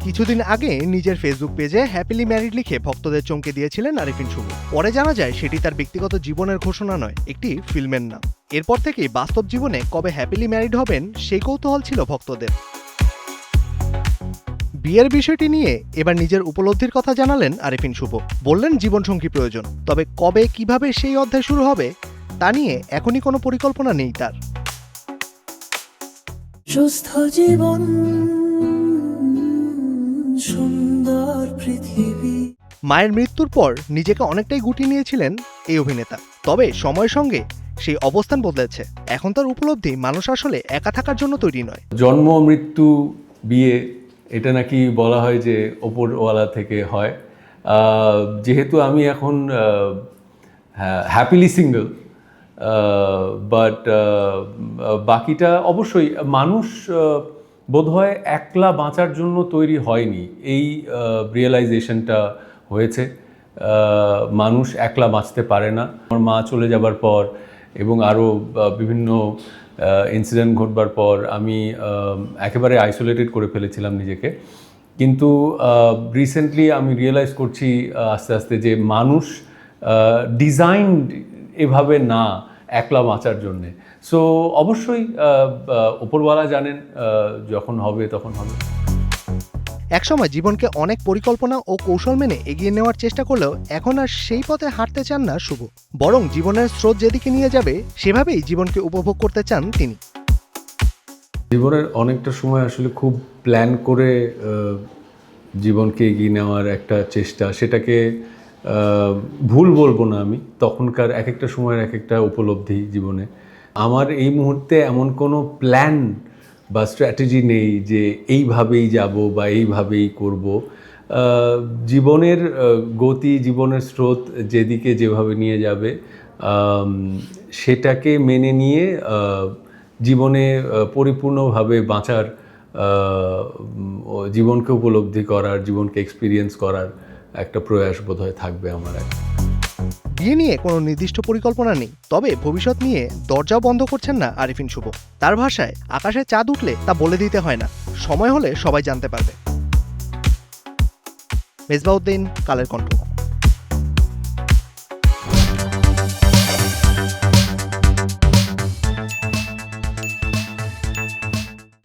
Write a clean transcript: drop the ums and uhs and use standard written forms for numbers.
কিছুদিন আগে নিজের ফেসবুক পেজে হ্যাপিলি ম্যারিড লিখে ভক্তদের চমকে দিয়েছিলেন আরিফিন শুভ। পরে জানা যায় সেটি তার ব্যক্তিগত জীবনের ঘোষণা নয়, একটি ফিল্মের নাম। এরপর থেকেই বাস্তব জীবনে কবে হ্যাপিলি ম্যারিড হবেন সেই কৌতূহল ছিল ভক্তদের। বিয়ের বিষয়টি নিয়ে এবার নিজের উপলব্ধির কথা জানালেন আরিফিন শুভ। বললেন জীবনসঙ্গী প্রয়োজন, তবে কবে কিভাবে সেই অধ্যায় শুরু হবে তা নিয়ে এখনই কোনো পরিকল্পনা নেই তার। সুস্থ জীবন, সুন্দর পৃথিবী। মায়ের মৃত্যুর পর নিজেকে অনেকটাই গুটিয়ে নিয়েছিলেন এই অভিনেতা, তবে সময়ের সঙ্গে সেই অবস্থান বদলেছে। এখন তার উপলব্ধি মানুষ আসলে একা থাকার জন্য তৈরি নয়। জন্ম, মৃত্যু, বিয়ে এটা নাকি বলা হয় যে ওপরওয়ালা থেকে হয়। যেহেতু আমি এখন হ্যাপিলি সিঙ্গল, বাট বাকিটা অবশ্যই মানুষ বোধহয় একলা বাঁচার জন্য তৈরি হয়নি, এই রিয়েলাইজেশনটা হয়েছে। মানুষ একলা বাঁচতে পারে না। আমার মা চলে যাবার পর এবং আরও বিভিন্ন ইনসিডেন্ট ঘটবার পর আমি একেবারে আইসোলেটেড করে ফেলেছিলাম নিজেকে। কিন্তু রিসেন্টলি আমি রিয়েলাইজ করছি আস্তে আস্তে যে মানুষ ডিজাইনড এভাবে না একলা বাঁচার জন্যে। সো অবশ্যই ওপরওয়ালা জানেন, যখন হবে তখন হবে। একসময় জীবনকে অনেক পরিকল্পনা ও কৌশল মেনে এগিয়ে নেওয়ার চেষ্টা করলেও এখন আর সেই পথে হাঁটতে চান না শুভ। বরং জীবনের স্রোত যেদিকে নিয়ে যাবে সেভাবেই জীবনকে উপভোগ করতে চান তিনি। জীবনের অনেকটা সময় আসলে খুব প্ল্যান করে জীবনকে এগিয়ে নেওয়ার একটা চেষ্টা, সেটাকে ভুল বলবো না আমি। তখনকার এক একটা সময়ের এক একটা উপলব্ধি জীবনে। আমার এই মুহূর্তে এমন কোনো প্ল্যান বা স্ট্র্যাটেজি নেই যে এইভাবেই যাব বা এইভাবেই করব। জীবনের গতি, জীবনের স্রোত যেদিকে যেভাবে নিয়ে যাবে সেটাকে মেনে নিয়ে জীবনে পরিপূর্ণভাবে বাঁচার, জীবনকে উপলব্ধি করার, জীবনকে এক্সপিরিয়েন্স করার একটা প্রয়াস বোধহয় থাকবে আমার। বিয়ে নিয়ে কোনো নির্দিষ্ট পরিকল্পনা নেই, তবে ভবিষ্যৎ নিয়ে দরজাও বন্ধ করছেন না আরিফিন শুভ। তার ভাষায়, আকাশে চাঁদ উঠলে তা বলে দিতে হয় না, সময় হলে সবাই জানতে পারবে। মেজবাউদ্দিন, কালের কণ্ঠ।